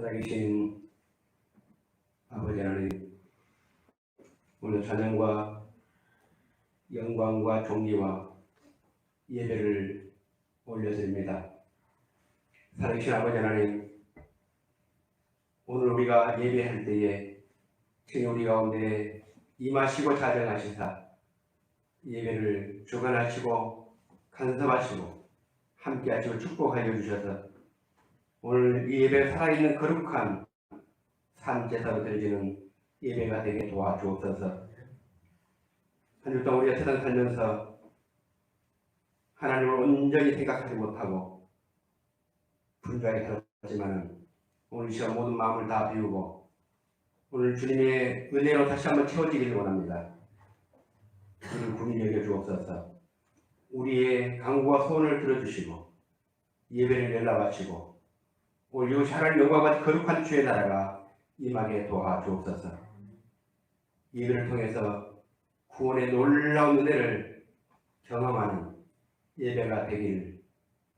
살아계신 아버지 하나님, 오늘 찬양과 영광과 존귀와 예배를 올려드립니다. 살아계신 아버지 하나님, 오늘 우리가 예배할 때에 친히 우리 가운데 임하시고 자정하시사 예배를 주관하시고 간섭하시고 함께하시고 축복하여 주셔서 오늘 이 예배 살아있는 거룩한 산제사로 드려지는 예배가 되게 도와주옵소서. 한 주 동안 우리가 세상 살면서 하나님을 온전히 생각하지 못하고 분주하게 살았지만 오늘 이 시간 모든 마음을 다 비우고 오늘 주님의 은혜로 다시 한번 채워지기를 원합니다. 우리를 구민히 여겨 주옵소서. 우리의 간구와 소원을 들어주시고 예배를 열라바치고 오늘 이곳이 하나님 영광과 거룩한 주의 나라가 임하게 도와주옵소서. 예배를 통해서 구원의 놀라운 은혜를 경험하는 예배가 되기를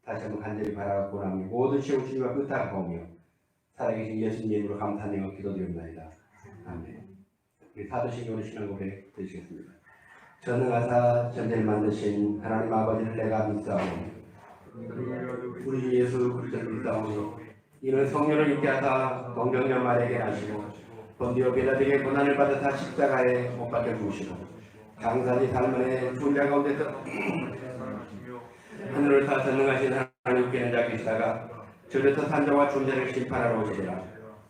다시 한번 간절히 바라고 원합니다. 모든 시험 주님과 의탁하오며 살아계신 예수님 이름으로 감사하며 기도드립니다. 아멘. 우리 사도신경으로 신앙 고백 드리겠습니다. 전능하사 천지를 만드신 하나님 아버지를 내가 믿사오니 우리 주 예수 그리스도를 믿사오니 이는 성령을 있게 하사 동정녀 마리아에게 나시고 본디오 빌라도에게 고난을 받으사 십자가에 못 박혀 죽으시고 장사지 살문에 죽은 자 가운데서 하늘을 타 전능하신 하나님께는 자 계시다가 저리서 산자와 죽은 자를 심판하러 오시리라.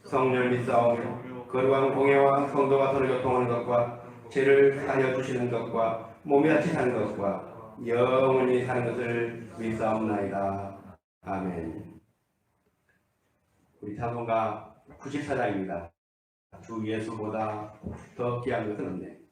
성령을 믿사오며 거룩한 공예와 성도가 서로 교통하는 것과 죄를 사하여 주시는 것과 몸이 같이 사는 것과 영원히 사는 것을 믿사옵나이다. 아멘. 우리 찬송가 94장입니다. 주 예수보다 더 귀한 것은 없네.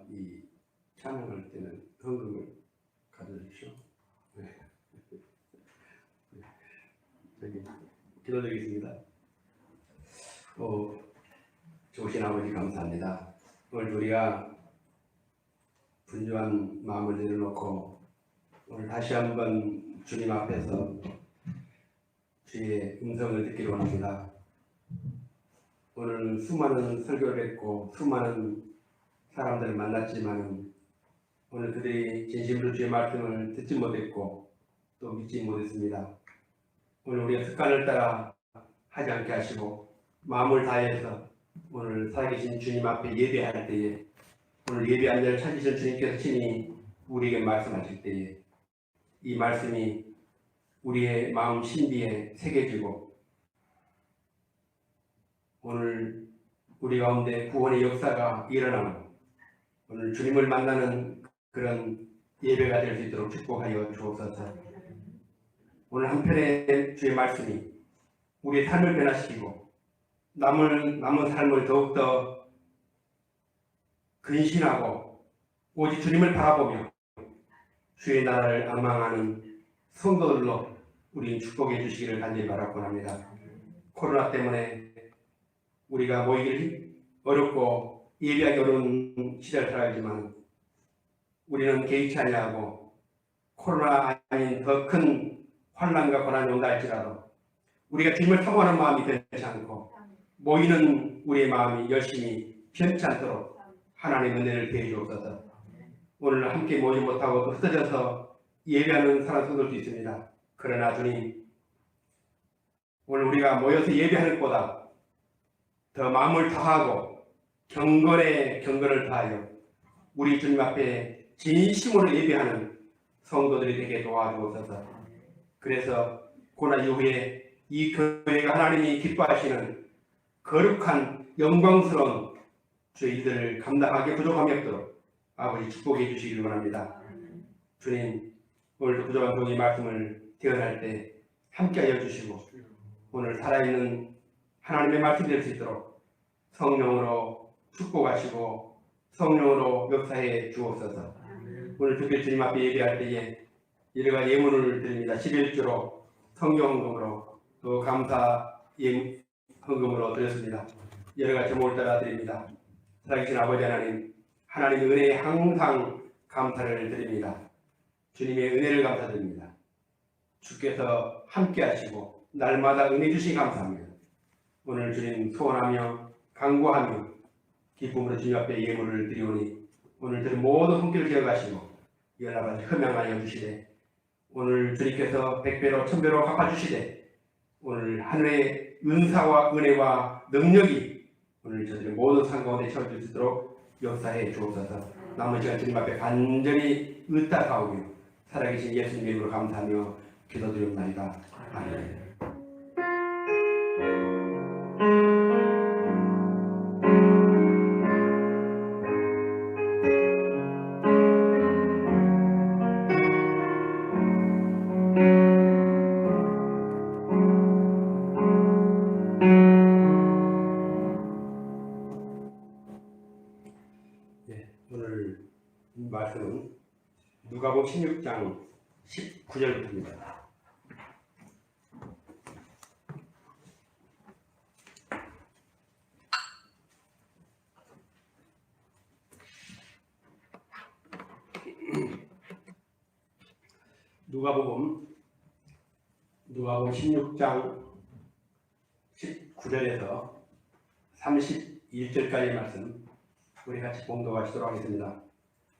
이 찬양할 때는 헌금을 가져주십시오. 네. 저기 기도드리겠습니다. 좋으신 아버지 감사합니다. 오늘 우리가 분주한 마음을 내려놓고 오늘 다시 한번 주님 앞에서 주의 음성을 듣기로 합니다. 오늘 수많은 설교를 했고 수많은 사람들을 만났지만 오늘 그들이 진심으로 주의 말씀을 듣지 못했고 또 믿지 못했습니다. 오늘 우리가 습관을 따라 하지 않게 하시고 마음을 다해서 오늘 살아계신 주님 앞에 예배할 때에 오늘 예배한 자를 찾으신 주님께서 친히 우리에게 말씀하실 때에 이 말씀이 우리의 마음 신비에 새겨지고 오늘 우리 가운데 구원의 역사가 일어나고 오늘 주님을 만나는 그런 예배가 될 수 있도록 축복하여 주옵소서. 오늘 한편의 주의 말씀이 우리의 삶을 변화시키고 남은 삶을 더욱더 근신하고 오직 주님을 바라보며 주의 나라를 앙망하는 성도들로 우리는 축복해 주시기를 간절히 바라곤 합니다. 코로나 때문에 우리가 모이기 어렵고 예배하기 어려운 시대를 살아가지만 우리는 개의치 아니하고 코로나 아닌 더 큰 환난과 고난이 온다 할지라도 우리가 주님을 사모하는 마음이 변치 않고 모이는 우리의 마음이 열심히 변치 않도록 하나님의 은혜를 대해 주옵소서. 오늘 함께 모이지 못하고 또 흩어져서 예배하는 사람들도 있습니다. 그러나 주님 오늘 우리가 모여서 예배하는 것보다 더 마음을 다하고 경건을 다하여 우리 주님 앞에 진심으로 예배하는 성도들이 되게 도와주옵소서. 그래서 고난 이후에 이 교회가 하나님이 기뻐하시는 거룩한 영광스러운 주의 일들을 감당하기 부족함이 없도록 아버지 축복해 주시기를 원합니다. 주님 오늘도 부족한 종의 말씀을 대언할 때 함께하여 주시고 오늘 살아있는 하나님의 말씀이 될 수 있도록 성령으로 축복하시고 성령으로 역사해 주옵소서. 오늘 특별히 주님 앞에 예배할 때에 여러 가지 예물을 드립니다. 11조로 성경헌금으로 또 감사 헌금으로 드렸습니다. 여러 가지 제목을 따라 드립니다. 살아계신 아버지 하나님, 하나님의 은혜에 항상 감사를 드립니다. 주님의 은혜를 감사드립니다. 주께서 함께 하시고 날마다 은혜 주시기 감사합니다. 오늘 주님 소원하며 간구하며 기쁨으로 주님 앞에 예물을 드리오니 오늘 저희 모든 손길을 기억하시고 연합하여 흠양하여 주시되 오늘 주님께서 백배로 천배로 갚아주시되 오늘 하늘의 은사와 은혜와 능력이 오늘 저들의 모든 삶 가운데 채워질 수 있도록 역사해 주옵소서. 남은 시간 주님 앞에 간절히 의탁하오며 살아계신 예수님 이름으로 감사하며 기도드립니다. 아멘. 오늘 말씀은 누가복음 16장 19절부터입니다. 누가복음 16장 19절에서 31절까지의 말씀 우리 같이 봉독하시도록 하겠습니다.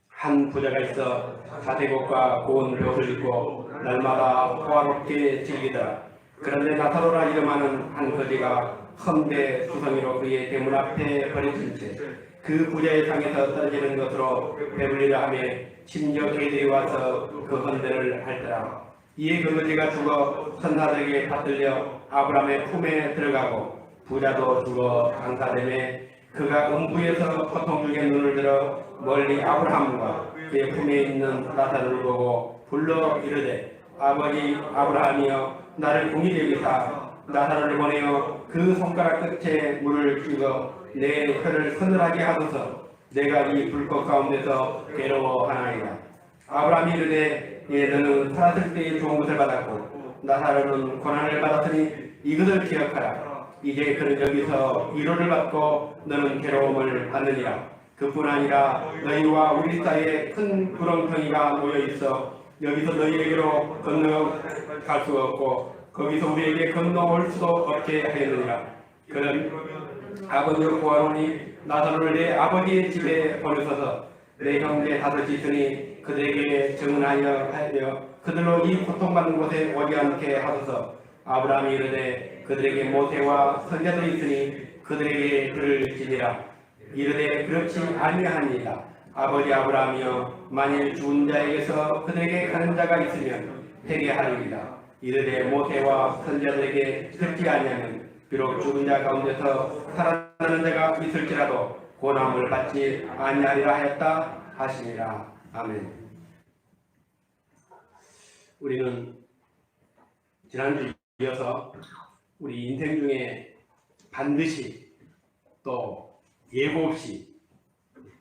한 부자가 있어 자대복과 고운 옷을 입고 날마다 호화롭게 즐기더라. 그런데 나타로라 이름하는 한 거지가 헌배 수성이로 그의 대문 앞에 버려진 채 그 부자의 상에서 떨어지는 것으로 배불리라 하며 심지어 개들이 와서 그 헌배를 핥더라. 이에 그 거지가 죽어 천사들에게 받들려 아브라함의 품에 들어가고 부자도 죽어 강사되매 그가 음부에서 고통 중에 눈을 들어 멀리 아브라함과 그의 품에 있는 나사로를 보고 불러 이르되 아버지 아브라함이여 나를 공의 여기사 나사로를 보내어 그 손가락 끝에 물을 찍어 내 혀를 서늘하게 하소서. 내가 이 불꽃 가운데서 괴로워하나이다. 아브라함이 이르되 너는 살았을 때의 좋은 것을 받았고 나사로는 고난을 받았으니 이것을 기억하라. 이제 그는 여기서 위로를 받고 너는 괴로움을 받느니라. 그뿐 아니라 너희와 우리 사이에 큰 구렁텅이가 놓여 있어 여기서 너희에게로 건너갈 수 없고 거기서 우리에게 건너올 수도 없게 하였느니라. 그는 아버지를 구하노니 나사로를 내 아버지의 집에 보내소서. 내 형제 다섯이 있으니 그들에게 증언하여 그들로 이 고통받는 곳에 오지 않게 하소서. 아브라함이 이르되 그들에게 모세와 선자들이 있으니 그들에게 들을지니라. 이르되 그렇지 아니하니이다. 아버지 아브라함이여 만일 죽은 자에게서 그들에게 가는 자가 있으면 회개하리이다. 이르되 모세와 선자들에게 듣지 아니하면 비록 죽은 자 가운데서 살아나는 자가 있을지라도 고난을 받지 아니하리라 하였다 하시니라. 아멘. 우리는 지난주 이어서 우리 인생 중에 반드시 또 예고 없이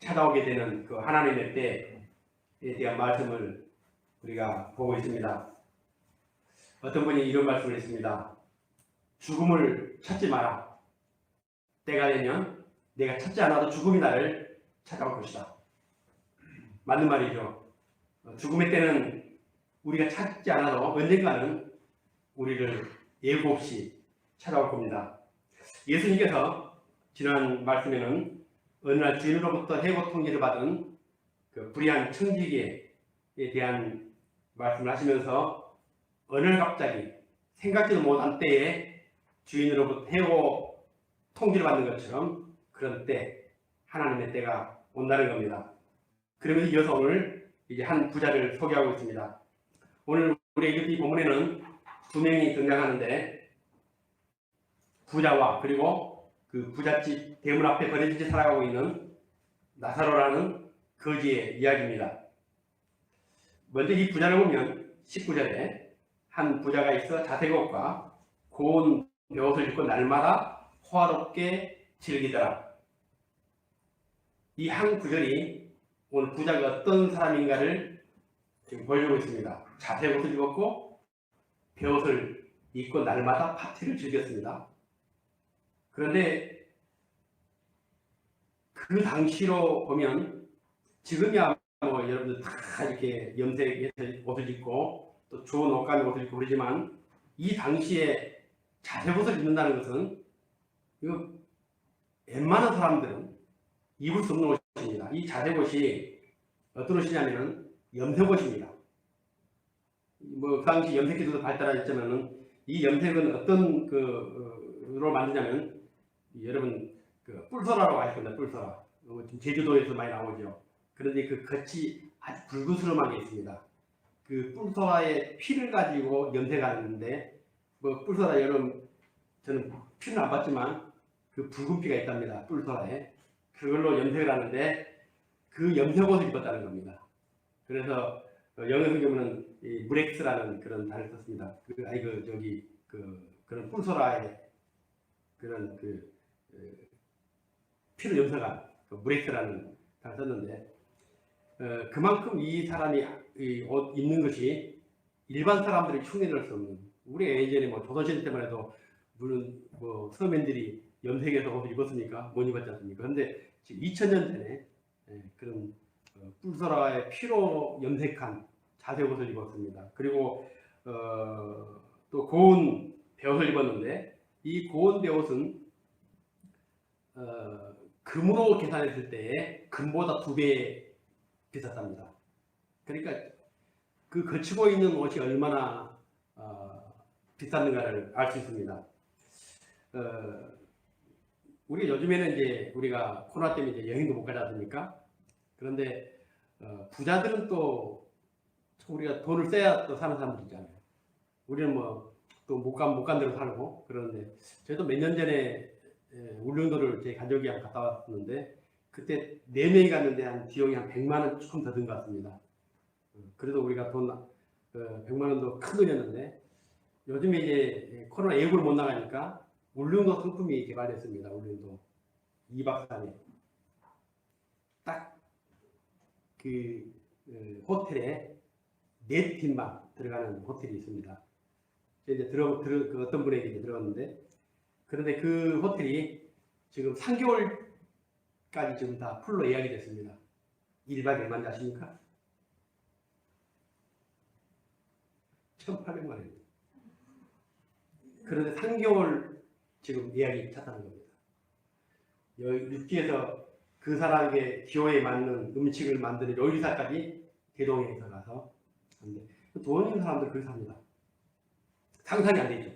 찾아오게 되는 그 하나님의 때에 대한 말씀을 우리가 보고 있습니다. 어떤 분이 이런 말씀을 했습니다. 죽음을 찾지 마라. 때가 되면 내가 찾지 않아도 죽음이 나를 찾아올 것이다. 맞는 말이죠. 죽음의 때는 우리가 찾지 않아도 언젠가는 우리를 예고 없이 찾아올 겁니다. 예수님께서 지난 말씀에는 어느 날 주인으로부터 해고 통지를 받은 그 불의한 청지기에 대한 말씀을 하시면서 어느 날 갑자기 생각지도 못한 때에 주인으로부터 해고 통지를 받는 것처럼 그런 때 하나님의 때가 온다는 겁니다. 그러면서 이어서 오늘 이제 한 부자를 소개하고 있습니다. 오늘 우리 이 본문에는 두 명이 등장하는데 부자와 그리고 그 부잣집 대문 앞에 버려진 채 살아가고 있는 나사로라는 거지의 이야기입니다. 먼저 이 부자를 보면 19절에 한 부자가 있어 자색 옷과 고운 벼옷을 입고 날마다 호화롭게 즐기더라. 이 한 구절이 오늘 부자가 어떤 사람인가를 지금 보여주고 있습니다. 자색 옷을 입었고 벼옷을 입고 날마다 파티를 즐겼습니다. 그런데 그 당시로 보면 지금이야 뭐 여러분들 다 이렇게 염색해서 옷을 입고 또 좋은 옷감의 옷을 입고 그러지만 이 당시에 자색 옷을 입는다는 것은 이거 웬만한 사람들은 입을 수 없는 옷입니다. 이 자색 옷이 어떤 옷이냐면은 염색 옷입니다. 뭐 그 당시 염색 기술도 발달했지만은 이 염색은 어떤 로 만드냐면 여러분 그 뿔소라라고 아실 겁니다. 뿔소라. 제주도에서 많이 나오죠. 그런데 그 겉이 아주 붉은스름하게 있습니다. 그 뿔소라의 피를 가지고 염색하는데 뭐 뿔소라 여러분 저는 피는 안 봤지만 그 붉은 피가 있답니다. 뿔소라에 그걸로 염색을 하는데 그 염색옷을 입었다는 겁니다. 그래서 영어 경우는 이 무렉스라는 그런 단어를 썼습니다. 그런 뿔소라의 그런 피를 염색한 무렉스라는 단어를 썼는데 그만큼 이 사람이 이 옷 입는 것이 일반 사람들이 흉내낼 수 없는 우리 예전에 뭐 조선시대 때만 해도 물론 뭐 서민들이 염색해서 옷을 입었으니까 못 입었지 않습니까? 그런데 지금 2000년 전에 그런 뿔소라의 피로 염색한 자색 옷을 입었습니다. 그리고 또 고운 베옷을 입었는데 이 고운 베옷은 금으로 계산했을 때에 금보다 2배 비쌌답니다. 그러니까 그 거치고 있는 옷이 얼마나 비쌌는가를 알 수 있습니다. 우리 요즘에는 이제 우리가 코로나 때문에 이제 여행도 못 가지 않습니까? 그런데 부자들은 또 우리가 돈을 써야 또 사는 사람들 있잖아요. 우리는 뭐 또 못 간 대로 살고 그러는데 저도 몇 년 전에 울릉도를 제 가족이 갔다 왔는데 그때 4명이 갔는데 한 비용이 한 100만 원 조금 더 든 것 같습니다. 그래도 우리가 돈 100만 원도 큰 돈이었는데 요즘에 이제 코로나 예고를 못 나가니까 울릉도 상품이 개발됐습니다. 울릉도 2박 3일 그 호텔에 4팀만 들어가는 호텔이 있습니다. 이제 그 어떤 분에게 이제 들어갔는데, 그런데 그 호텔이 지금 3개월까지 지금 다 풀로 예약이 됐습니다. 1박에 얼마인지 아십니까? 1,800만 원입니다. 그런데 3개월 지금 예약이 찼다는 겁니다. 육지에서 그 사람에게 기호에 맞는 음식을 만드는 요리사까지 대동해서 가서 하는데, 돈 있는 사람들 그렇게 삽니다. 상상이 안 되죠.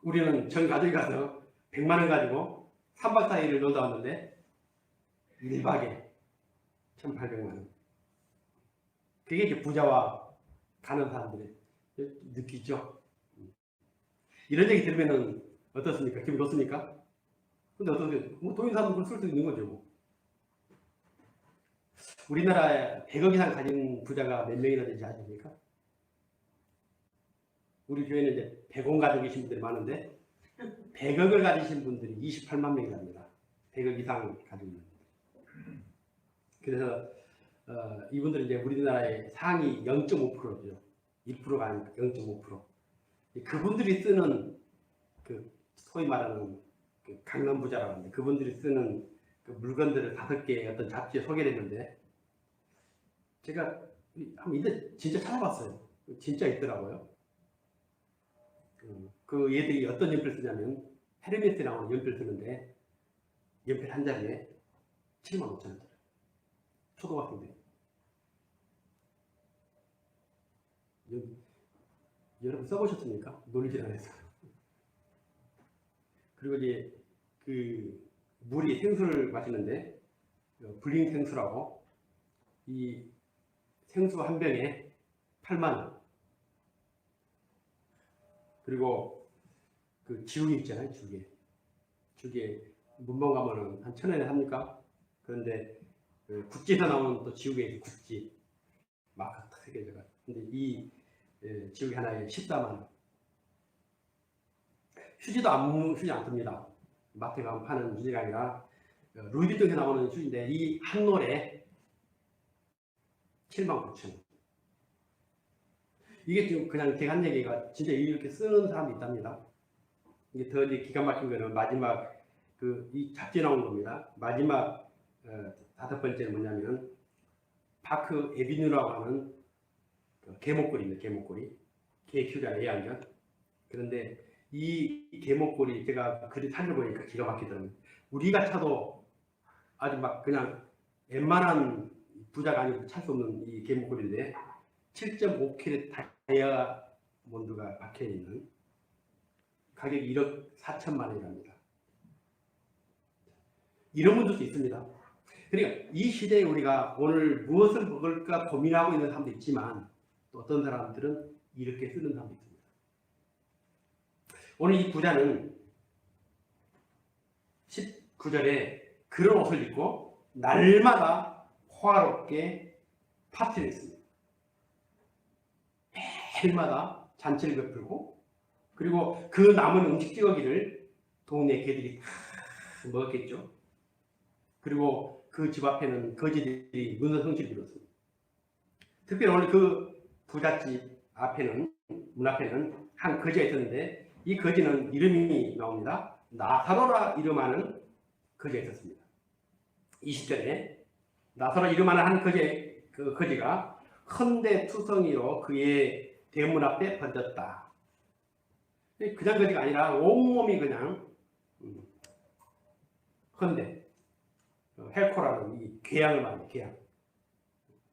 우리는 전 가족이 가서 100만 원 가지고 3박 4일을 놀다 왔는데 1박에 1,800만 원. 그게 이제 부자와 가는 사람들의 느끼죠. 이런 얘기 들으면 어떻습니까? 기분 좋습니까? 근데 어떠세요? 뭐 돈 있는 사람은 쓸 수 있는 거죠. 뭐. 우리나라에 100억 이상 가진 부자가 몇 명이나 되지 아십니까? 우리 교회는 이제 100억 가지고 계신 분들이 많은데 100억을 가지신 분들이 28만 명이 됩니다. 100억 이상 가진 분들. 그래서 이분들은 이제 우리나라의 상위 0.5%죠. 1%가 아니고 0.5%. 그분들이 쓰는 그 소위 말하는 그 강남 부자라고 하는데, 그분들이 쓰는 그 물건들을 5개의 어떤 잡지에 소개를 했는데, 제가 한번 이제 진짜 찾아봤어요. 진짜 있더라고요. 그 얘들이 어떤 연필을 쓰냐면 헤르메스 나오는 연필 쓰는데 연필 한 장에 75,000원짜리. 초등학생들. 여러분 써보셨습니까? 놀질 안 했어요. 그리고 이제 그 물이 생수를 마시는데 블링 생수라고, 이 생수 한 병에 8만 원. 그리고 그 지우개 있잖아요. 지우개 문방 가면은 한 1,000원에 삽니까? 그런데 그 구찌에서 나오는 또 지우개, 구찌 마크 새겨져가. 근데 이 지우개 하나에 14만 원. 휴지도 휴지 안 씁니다. 마트에 가면 파는 휴지가 아니라 루이비통에서 나오는 휴지인데 이 한 롤에 79,000원. 이게 지금 그냥 제가 한 얘기가 진짜 이렇게 쓰는 사람이 있답니다. 이게 더 이제 기가 막힌 거는 마지막 이 잡지에 나온 겁니다. 마지막 5번째는 뭐냐면 파크 에비뉴라고 하는 개목걸이입니다. 개목걸이. 개 키우잖아요. 애완견. 그런데 이 개목걸이 제가 글을 살려보니까 기가 막히더라고요. 우리가 차도 아주 막 그냥 웬만한 부자가 아니고 찰 수 없는 이 개목걸이인데 7.5캐럿 다이아몬드가 박혀있는, 가격이 1억 4천만 원이랍니다. 이런 분들도 있습니다. 그러니까 이 시대에 우리가 오늘 무엇을 먹을까 고민하고 있는 사람도 있지만 또 어떤 사람들은 이렇게 쓰는 사람도 있습니다. 오늘 이 부자는 19절에 그런 옷을 입고 날마다 호화롭게 파티를 했습니다. 매일마다 잔치를 베풀고, 그리고 그 남은 음식 찌꺼기를 동네 개들이 다 먹었겠죠. 그리고 그 집 앞에는 거지들이 문어성시를 이뤘습니다. 특별히 오늘 그 부잣집 앞에는, 문 앞에는 한 거지가 있었는데 이 거지는 이름이 나옵니다. 나사로라 이름하는 거지가 있었습니다. 20절에 나사로 이름하는 한 거지가 헌대투성이로 그의 대문 앞에 번졌다. 그냥 거지가 아니라 온몸이 그냥 헌대, 헬코라는 이 괴양을 말해요. 괴양.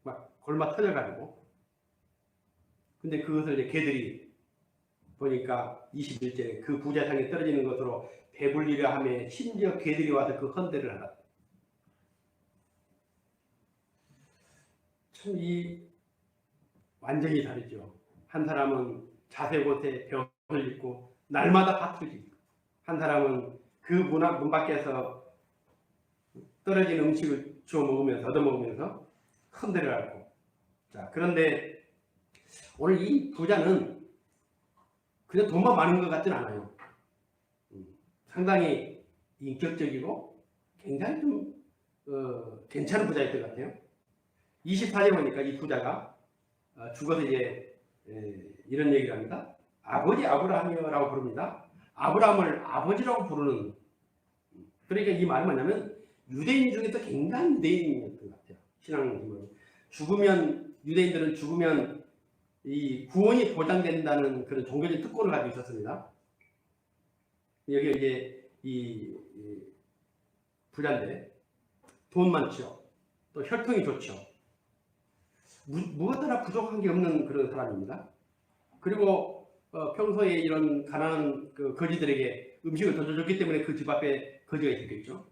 막 골마 터져가지고. 근데 그것을 이제 개들이 보니까 21절에 그 부자상에 떨어지는 것으로 배불리려 하며 심지어 개들이 와서 그 헌대를 하라. 참 완전히 다르죠. 한 사람은 자세곳에 벽을 입고 날마다 밭을 짓고, 한 사람은 그 문 밖에서 떨어진 음식을 주워 먹으면서, 얻어 먹으면서 헌대를 앓고. 자, 그런데 오늘 이 부자는 그냥 돈만 많은 것 같진 않아요. 상당히 인격적이고 굉장히 좀 괜찮은 부자일 것 같아요. 24절 보니까 이 부자가 죽어서 이제 이런 얘기를 합니다. 아버지 아브라함이라고 부릅니다. 아브라함을 아버지라고 부르는, 그러니까 이 말은 뭐냐면 유대인 중에서 굉장히 유대인이었던 것 같아요. 신앙심으로 죽으면, 유대인들은 죽으면 이 구원이 보장된다는 그런 종교적 특권을 가지고 있었습니다. 여기 이제 이 부자인데 돈 많죠. 또 혈통이 좋죠. 무엇 하나 부족한 게 없는 그런 사람입니다. 그리고 평소에 이런 가난한 그 거지들에게 음식을 던져줬기 때문에 그 집 앞에 거지가 있었겠죠.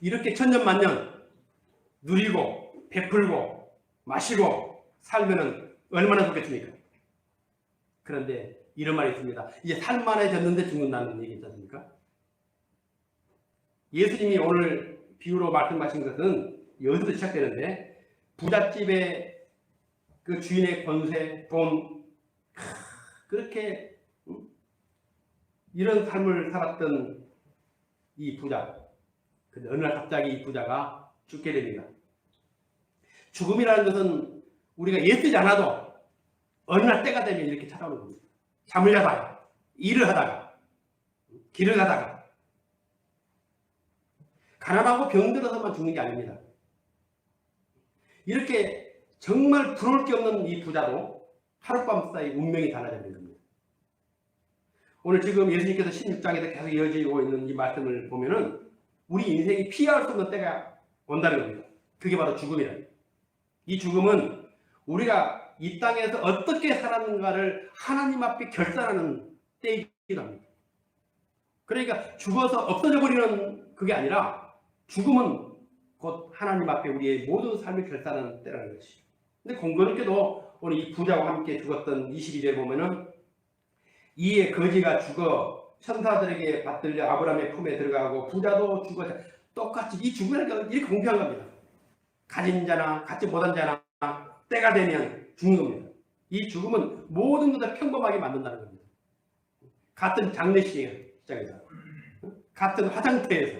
이렇게 천년만년 누리고 베풀고 마시고 살면은 얼마나 좋겠습니까? 그런데 이런 말이 있습니다. 이제 살만해졌는데 죽는다는 얘기 있지 않습니까? 예수님이 오늘 비유로 말씀하신 것은 여기서 시작되는데, 부잣집의 그 주인의 권세, 돈, 그렇게 이런 삶을 살았던 이 부자, 근데 어느 날 갑자기 이 부자가 죽게 됩니다. 죽음이라는 것은 우리가 애쓰지 않아도 어느 날 때가 되면 이렇게 찾아오는 겁니다. 잠을 자다가, 일을 하다가, 길을 가다가, 가난하고 병들어서만 죽는 게 아닙니다. 이렇게 정말 부러울 게 없는 이 부자도 하룻밤 사이 운명이 달라지는 겁니다. 오늘 지금 예수님께서 16장에서 계속 이어지고 있는 이 말씀을 보면은 우리 인생이 피할 수 없는 때가 온다는 겁니다. 그게 바로 죽음이다. 이 죽음은 우리가 이 땅에서 어떻게 살았는가를 하나님 앞에 결산하는 때이기도 합니다. 그러니까 죽어서 없어져 버리는 그게 아니라, 죽음은 곧 하나님 앞에 우리의 모든 삶을 결산하는 때라는 것이죠. 근데 공교롭게도 오늘 이 부자와 함께 죽었던 22절에 보면은, 이에 거지가 죽어 천사들에게 받들려 아브라함의 품에 들어가고 부자도 죽어, 똑같이 이 죽음이라는 게 이렇게 공평한 겁니다. 가진 자나 갖지 못한 자나 때가 되면 죽는 겁니다. 이 죽음은 모든 것을 평범하게 만든다는 겁니다. 같은 장례식에 시작해서, 같은 화장터에서,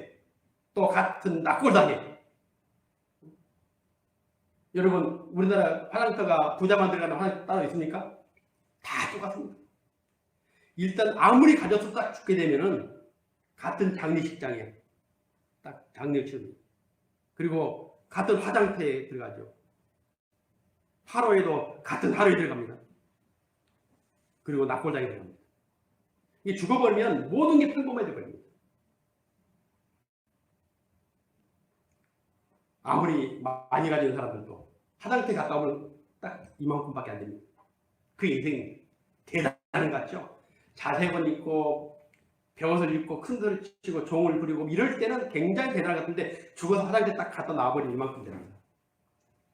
또 같은 낙골당에. 여러분, 우리나라 화장터가 부자만 들어가는 화장터 따로 있습니까? 다 똑같습니다. 일단 아무리 가져서 딱 죽게 되면은 같은 장례식장에 딱 장례를 치릅니다. 그리고 같은 화장터에 들어가죠. 하루에도 같은 하루에 들어갑니다. 그리고 낙골당에 들어갑니다. 이게 죽어버리면 모든 게 평범해져 버립니다. 아무리 많이 가진 사람들도 화장터에 갔다 오면 딱 이만큼밖에 안 됩니다. 그 인생이 대단한 것 같죠? 자색을 입고 벼옷을 입고 큰 소리 치고 종을 부리고 이럴 때는 굉장히 대단한 것 같은데, 죽어서 화장터에 딱 갖다 놔버리면 이만큼 됩니다.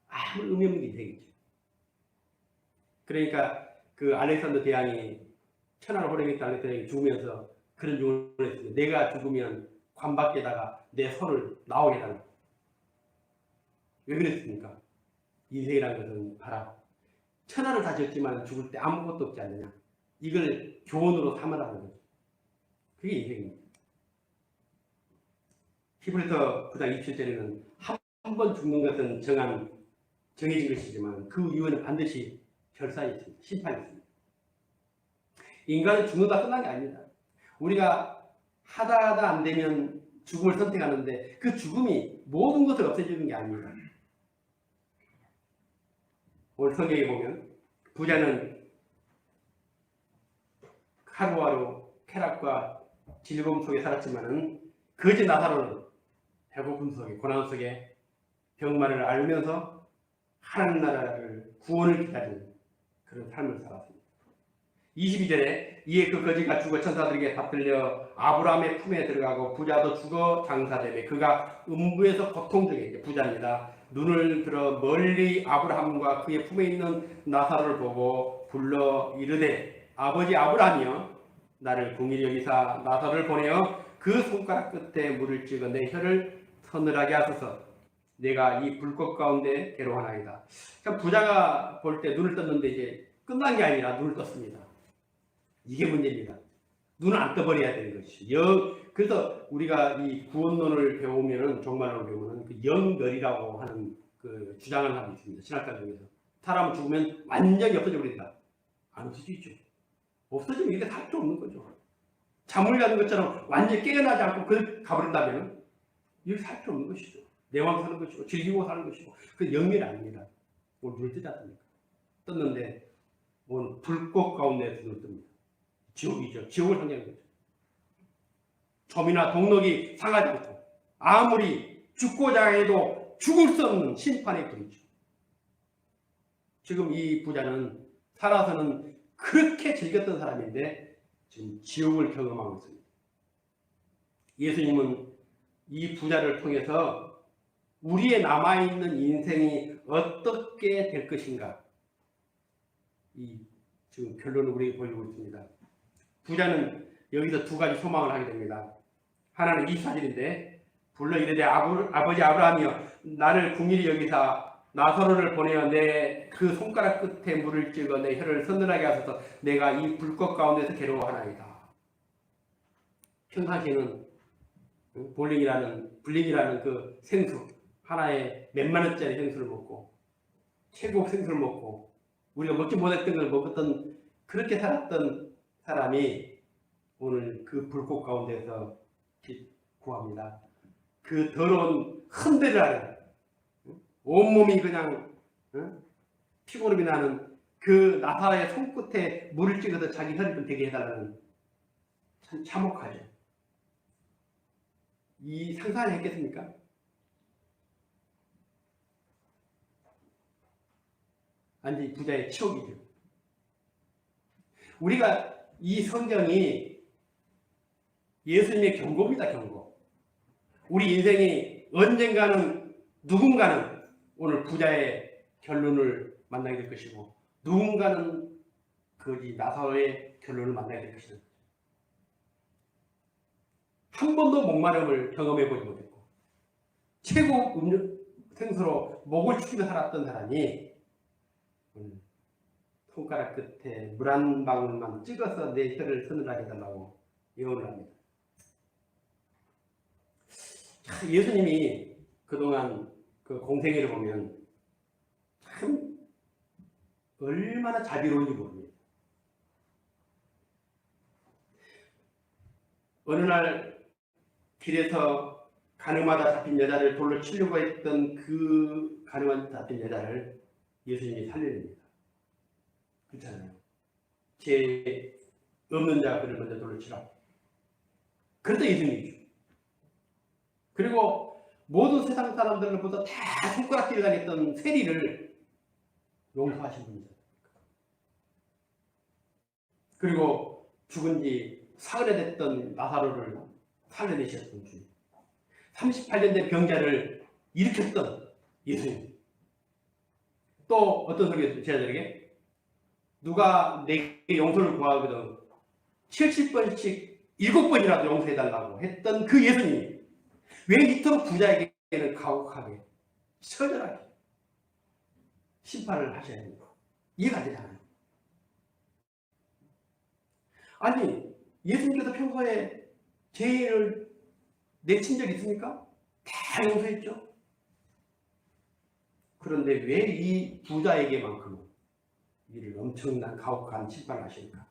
아무 의미 없는 인생이죠. 그러니까 그 알렉산더 대왕이, 천하를 호령했던 알렉산더 대왕이 죽으면서 그런 유언을 했습니다. 내가 죽으면 관 밖에다가 내 손을 나오게 해달라. 왜 그랬습니까? 인생이라는 것은 봐라, 천하를 다 졌지만 죽을 때 아무것도 없지 않느냐. 이걸 교훈으로 삼으라는 거죠. 그게 인생입니다. 히브리서 9장 27절에는 한 번 죽는 것은 정해진 것이지만 그 이후에는 반드시 결산이 있습니다. 심판이 있습니다. 인간은 죽는다 끝난 게 아닙니다. 우리가 하다 안 되면 죽음을 선택하는데, 그 죽음이 모든 것을 없애주는 게 아닙니다. 오늘 성경에 보면 부자는 하루하루 쾌락과 즐거움 속에 살았지만은, 거지 나사로는 배고픔 속에, 고난 속에 병마를 앓으면서 하나님 나라를, 구원을 기다리는 그런 삶을 살았습니다. 22절에 이에 그 거지가 죽어 천사들에게 받들려 아브라함의 품에 들어가고 부자도 죽어 장사되매 그가 음부에서 고통 중에, 이제 부자입니다. 눈을 들어 멀리 아브라함과 그의 품에 있는 나사로를 보고 불러 이르되, 아버지 아브라함이여, 나를 긍휼히 여기사 나사로를 보내어 그 손가락 끝에 물을 찍어 내 혀를 서늘하게 하소서. 내가 이 불꽃 가운데 괴로워하나이다. 그러니까 부자가 볼 때 눈을 떴는데 이제 끝난 게 아니라 눈을 떴습니다. 이게 문제입니다. 눈을 안 떠버려야 되는 것이죠. 그래서 우리가 이 구원론을 배우면은, 정말로 배우면 그 영멸이라고 하는 그 주장하는 사람이 있습니다. 신학자 중에서. 사람은 죽으면 완전히 없어져 버린다. 안 없어지죠. 없어지면 이게 살 수 없는 거죠. 잠을 자는 것처럼 완전히 깨어나지 않고 그 가버린다면 이게 살 수 없는 것이죠. 내왕 사는 것이고 즐기고 사는 것이고 그 영밀 아닙니다. 오늘 눈을 뜨지 않습니까? 떴는데 오늘 불꽃 가운데에서 눈을 뜹니다. 지옥이죠. 지옥을 상징하는 거죠. 점이나 동력이 상하지 않고 아무리 죽고자 해도 죽을 수 없는 심판의 불이죠. 지금 이 부자는 살아서는 그렇게 즐겼던 사람인데 지금 지옥을 경험하고 있습니다. 예수님은 이 부자를 통해서 우리의 남아있는 인생이 어떻게 될 것인가 이 지금 결론을 우리에게 보여주고 있습니다. 부자는 여기서 두 가지 소망을 하게 됩니다. 하나는 24절인데 불러 이르되 아버지 아브라함이여 나를 궁일이 여기사 나사로를 보내어 내 그 손가락 끝에 물을 찍어 내 혀를 서늘하게 하소서 내가 이 불꽃 가운데서 괴로워하나이다. 평상시에는 블링이라는 그 생수 하나에 몇만 원짜리 생수를 먹고 최고 생수를 먹고 우리가 먹지 못했던 걸 먹었던 그렇게 살았던 사람이 오늘 그 불꽃 가운데서 구합니다. 그 더러운 흔들을 하는 온몸이 그냥 피곤함이 나는 그 나사로의 손끝에 물을 찍어서 자기 혈을 좀 되게 해달라는 참 참혹하죠. 이 상상을 했겠습니까? 완전히 부자의 치욕이죠. 우리가 이 성경이 예수님의 경고입니다. 경고. 우리 인생이 언젠가는 누군가는 오늘 부자의 결론을 만나게 될 것이고 누군가는 거지 나사로의 결론을 만나게 될 것이다. 한 번도 목마름을 경험해 보지 못했고 최고 생수로 목을 축이며 살았던 사람이 손가락 끝에 물 한 방울만 찍어서 내 혀를 서늘하게 해달라고 예언을 합니다. 예수님이 그동안 그 공생애를 보면 참 얼마나 자비로운지 모릅니다. 어느 날 길에서 가늠하다 잡힌 여자를 돌로 치려고 했던 그 가늠하다 잡힌 여자를 예수님이 살려냅니다. 그렇잖아요. 죄 없는 자 그를 먼저 돌로 치라. 그랬던 예수님이죠. 그리고 모든 세상 사람들로부터 다 손가락질을 당했던 세리를 용서하신 분이죠. 그리고 죽은 지 사흘에 됐던 나사로를 살려내셨던 주님. 38년 된 병자를 일으켰던 예수님. 또 어떤 소리가 있어요? 제자들에게? 누가 내게 용서를 구하거든 70번씩 7번이라도 용서해달라고 했던 그 예수님이 왜 이토록 부자에게는 가혹하게 처절하게 심판을 하셔야 됩니까? 이해가 안 되잖아요. 아니 예수님께서 평소에 죄를 내친 적 있습니까? 다 용서했죠. 그런데 왜 이 부자에게만큼은 이를 엄청난 가혹한 심판을 하십니까?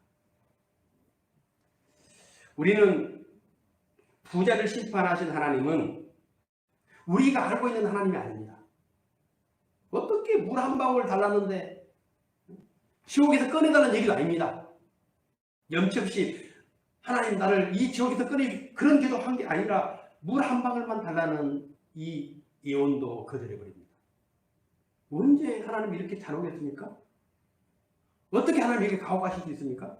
우리는 부자를 심판하신 하나님은 우리가 알고 있는 하나님이 아닙니다. 어떻게 물 한 방울 달랐는데 지옥에서 꺼내달라는 얘기가 아닙니다. 염치 없이 하나님 나를 이 지옥에서 꺼내 그런 기도 한 게 아니라 물 한 방울만 달라는 이 예언도 거절해버립니다. 언제 하나님이 이렇게 잔혹했습니까? 어떻게 하나님에게 가혹하실 수 있습니까?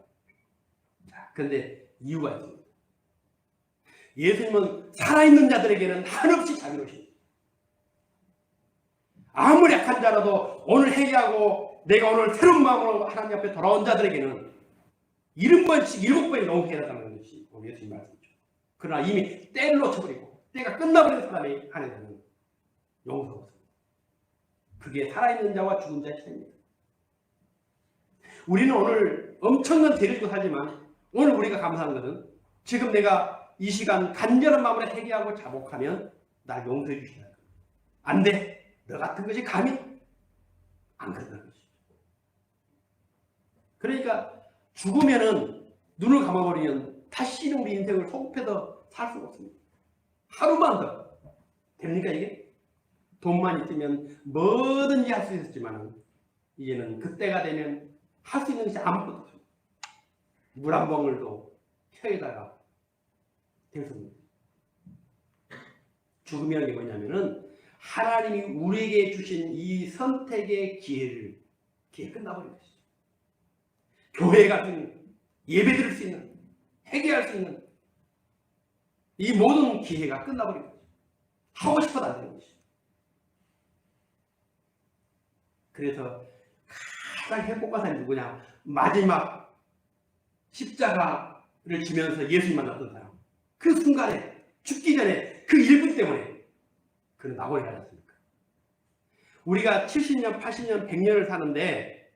자, 그런데 이유가 있습니다. 예수님은 살아있는 자들에게는 한없이 자비로우십니다. 아무리 약한 자라도 오늘 회개하고 내가 오늘 새로운 마음으로 하나님 앞에 돌아온 자들에게는 7번씩 7번이 용서해달라는 것이 오늘 예수님 말씀이죠. 그러나 이미 때를 놓쳐버리고 때가 끝나버린 사람에 한해서는 용서가 없습니다. 그게 살아있는 자와 죽은 자의 차이입니다. 우리는 오늘 엄청난 죄를 짓고 살지만 오늘 우리가 감사한 것은 지금 내가 이 시간 간절한 마음으로 회개하고 자복하면 날 용서해 주시다. 안 돼. 너 같은 것이 감히 안 그런다는 것이죠. 그러니까 죽으면은 눈을 감아버리면 다시는 우리 인생을 소급해서 살 수가 없습니다. 하루만 더 됩니까 이게? 돈만 있으면 뭐든지 할 수 있었지만 이제는 그때가 되면 할 수 있는 것이 아무것도 없습니다. 물 한 방울도 혀에다가 댈 수 없습니다. 죽음이라는 게 뭐냐면은 하나님이 우리에게 주신 이 선택의 기회 끝나버린 것이죠. 교회 같은 예배 드릴 수 있는, 회개할 수 있는 이 모든 기회가 끝나버린 거죠. 하고 싶어도 안 되는 것이죠. 그래서 가장 행복한 사람이 누구냐? 마지막 십자가를 지면서 예수님 만났던 사람. 그 순간에 죽기 전에 그 1분 때문에 그는 낙원에 가지 않습니까? 우리가 70년, 80년, 100년을 사는데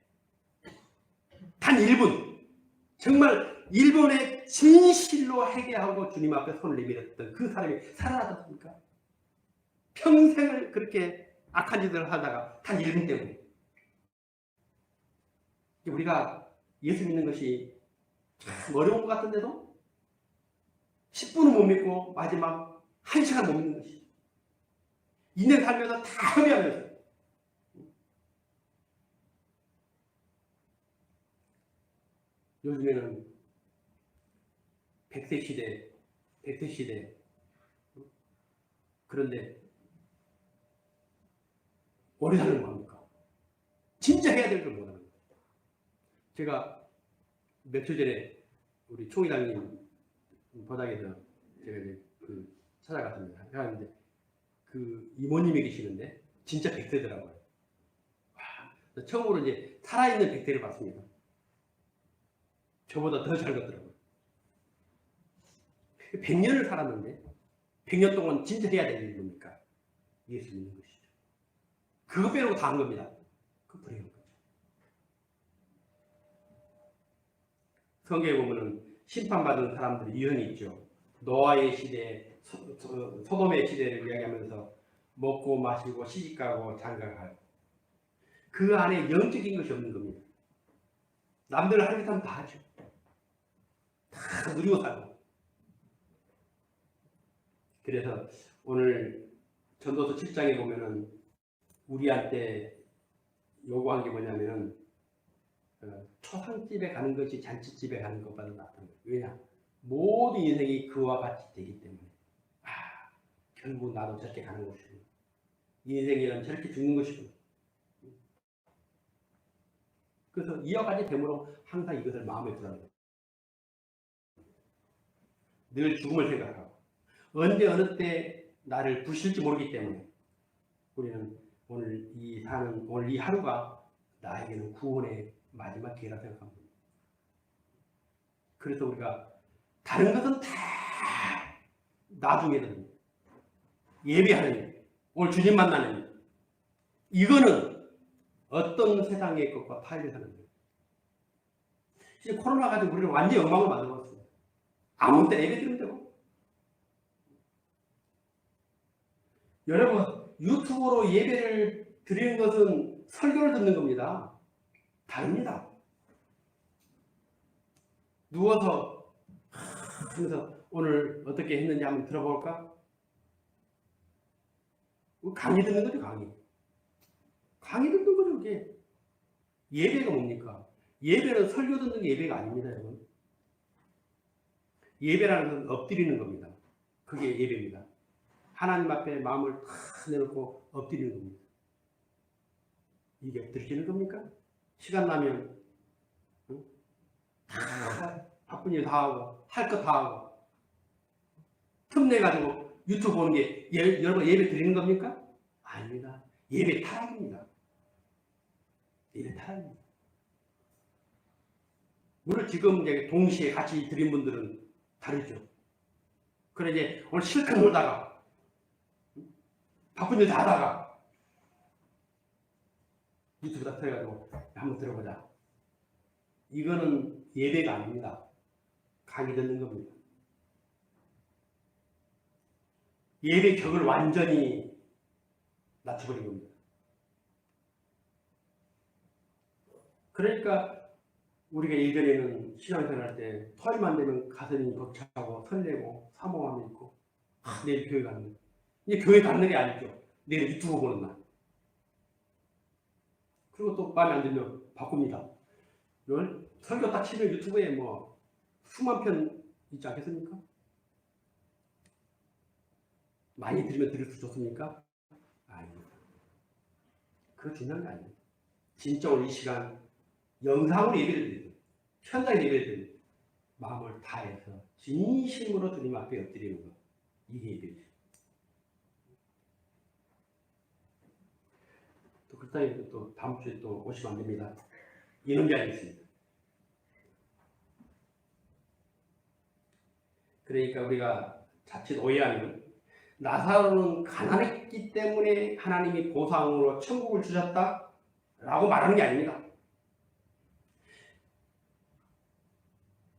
단 1분, 정말 1분의 진실로 회개하고 주님 앞에 손을 내밀었던 그 사람이 살아나셨습니까? 평생을 그렇게 악한 짓을 하다가 단 1분 때문에. 우리가 예수 믿는 것이 참 어려운 것 같은데도 10분은 못 믿고 마지막 1시간 못 믿는 것이. 인생 살면서 다 허비하면서. 요즘에는 100세 시대. 그런데 오래 사는 거 합니까? 진짜 해야 될 걸 못하는 거예요. 제가 며칠 전에 우리 총회장님 바닥에서 제가 이제 찾아갔습니다. 그런데 그 이모님이 계시는데 진짜 100세더라고요. 와, 처음으로 이제 살아있는 100세를 봤습니다. 저보다 더 젊었더라고요. 100년을 살았는데 100년 동안 진짜 해야 될 일이 뭡니까? 예수 믿는 것이죠. 그거 빼놓고 다 한 겁니다. 그 불행한 거죠. 성경에 보면은 심판받은 사람들이 유형이 있죠. 노아의 시대, 소돔의 시대를 이야기하면서 먹고 마시고 시집가고 장가가고 그 안에 영적인 것이 없는 겁니다. 남들 하는 짓 하면 다 하죠. 다 누리고 살고. 그래서 오늘 전도서 7장에 보면은 우리한테 요구한 게 뭐냐면은 초상집에 가는 것이 잔치집에 가는 것보다 낫다. 왜냐? 모든 인생이 그와 같이 되기 때문에 결국 나도 저렇게 가는 것이고 인생이란 저렇게 죽는 것이고 그래서 이어가지 되므로 항상 이것을 마음에 두라는 거예요. 늘 죽음을 생각하고 언제 어느 때 나를 부실지 모르기 때문에 우리는 오늘 이 하루가 나에게는 구원의 마지막 기회라 생각합니다. 그래서 우리가 다른 것은 다 나중에 됩니다. 예배하는 일, 오늘 주님 만나는 일, 이거는 어떤 세상의 것과 타협하는 거예요. 이제 코로나 가지고 우리는 완전히 엉망을 만들어봤습니다. 아무 때나 예배 드리면 되고. 여러분, 유튜브로 예배를 드리는 것은 설교를 듣는 겁니다. 다릅니다. 누워서 하면서 오늘 어떻게 했는지 한번 들어볼까? 강의 듣는 거죠, 강의. 강의 듣는 거죠, 그게. 예배가 뭡니까? 예배는 설교 듣는 게 예배가 아닙니다, 여러분. 예배라는 것은 엎드리는 겁니다. 그게 예배입니다. 하나님 앞에 마음을 다 내놓고 엎드리는 겁니다. 이게 엎드리시는 겁니까? 시간 나면 다 바쁜 일 다 하고 할 거 다 하고 틈내 가지고 유튜브 보는 게 여러분 예배 드리는 겁니까? 아닙니다. 예배 타락입니다. 예배 타락입니다. 물론 지금 이제 동시에 같이 드린 분들은 다르죠. 그래 이제 오늘 실컷 놀다가 바쁜 일 다 하다가 유튜브다 틀어가지고 한번 들어보자. 이거는 예배가 아닙니다. 강의 듣는 겁니다. 예배 격을 완전히 낮춰버린 겁니다. 그러니까 우리가 예전에는 신앙생활 때 토요일만 되면 가슴이 벅차고 설레고 사모함이 있고 내일 교회 가는 날. 이제 교회 가는 날이 아니죠. 내일 유튜브 보는 날. 그리고 또 마음에 안 들면 바꿉니다. 이걸 설교 딱 치면 유튜브에 뭐 수만 편 있지 않겠습니까? 많이 들으면 들을수록 좋습니까? 아닙니다. 그거 중요한 게 아니에요. 진짜 오늘 이 시간 영상으로 예배를 드리고 현장에 예배를 드리고 마음을 다해서 진심으로 주님 앞에 엎드리는 것. 이게 예배죠. 또 그렇다 해도 또 다음 주에 또 오시면 안 됩니다. 이런 자리 있습니다. 그러니까 우리가 자칫 오해하는 나사로는 가난했기 때문에 하나님이 보상으로 천국을 주셨다라고 말하는 게 아닙니다.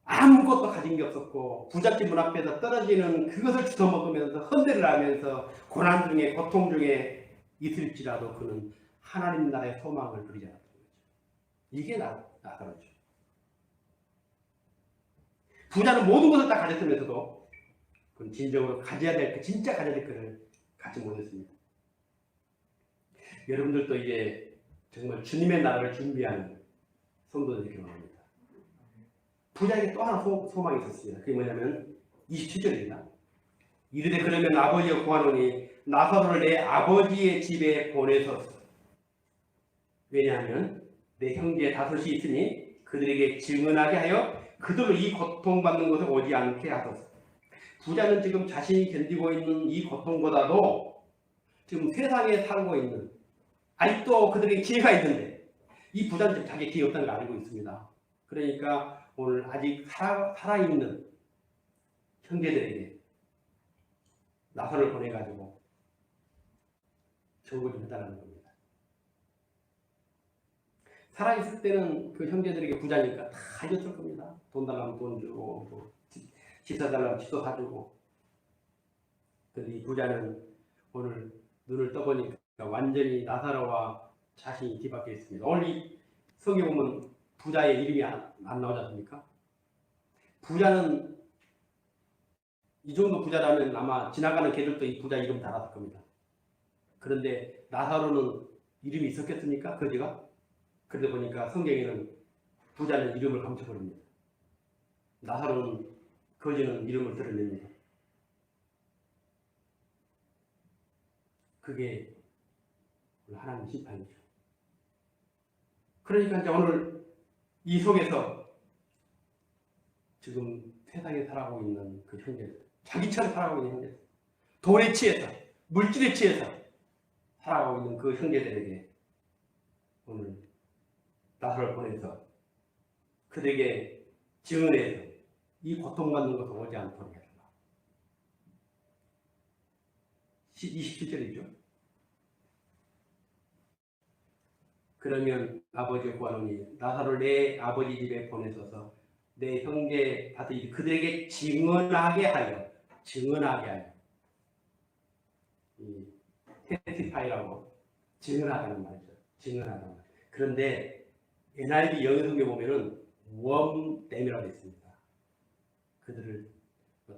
아무것도 가진 게 없었고 부잣집 문 앞에서 떨어지는 그것을 주워 먹으면서 헌대를 하면서 고난 중에 고통 중에 있을지라도 그는 하나님 나라의 소망을 누리지 않았던 거죠. 이게 나사로죠. 부자는 모든 것을 다 가졌으면서도 그건 진정으로 가져야 될 진짜 가져야 될 것을 갖지 못했습니다. 여러분들도 이제 정말 주님의 나라를 준비하는 성도들이 경험합니다. 부자에게 또 하나 소망이 있었습니다. 그게 뭐냐면 27절입니다. 이르되 그러면 아버지여 구하노니 나사로를 내 아버지의 집에 보내소서. 왜냐하면 내 형제 다섯이 있으니 그들에게 증언하게 하여 그들로 이 고통받는 것을 오지 않게 하소서. 부자는 지금 자신이 견디고 있는 이 고통보다도 지금 세상에 살고 있는 아직도 그들에게 기회가 있는데 이 부자는 지금 자기 기회 없다는 걸 알고 있습니다. 그러니까 오늘 아직 살아있는 형제들에게 나사로를 보내가지고 정보 좀 해달라는 겁니다. 살아있을 때는 그 형제들에게 부자니까 다 해줬을 겁니다. 돈 달라면 돈 주고 뭐 집 사달라면 집도 사주고. 근데 이 부자는 오늘 눈을 떠보니까 완전히 나사로와 자신이 뒤바뀌어 있습니다. 오늘 이 성경 보면 부자의 이름이 안 나오지 않습니까? 부자는 이 정도 부자라면 아마 지나가는 개들도 이 부자 이름 다 알았을 겁니다. 그런데 나사로는 이름이 있었겠습니까? 거지가? 그러다 보니까 성경에는 부자는 이름을 감춰버립니다. 나사로는 거지는 이름을 드러냅니다. 그게 하나님의 심판이죠. 그러니까 이제 오늘 이 속에서 지금 세상에 살아가고 있는 그 형제들, 자기처럼 살아가고 있는 형제들, 돈에 취해서, 물질에 취해서 살아가고 있는 그 형제들에게 오늘 나사로를 보내서 그들에게 증언해서 이 고통받는 것을 오지 않도록 해달라. 27절이죠. 그러면 아버지가 구하노니 나사로를 내 아버지 집에 보내소서. 내 형제 다들 그들에게 증언하게 하여 이 테스티파이라고 증언하다는 말이죠. 증언하다는 말. 그런데 NIV 영어 성경에 보면은 warm them이라고 되어 있습니다. 그들을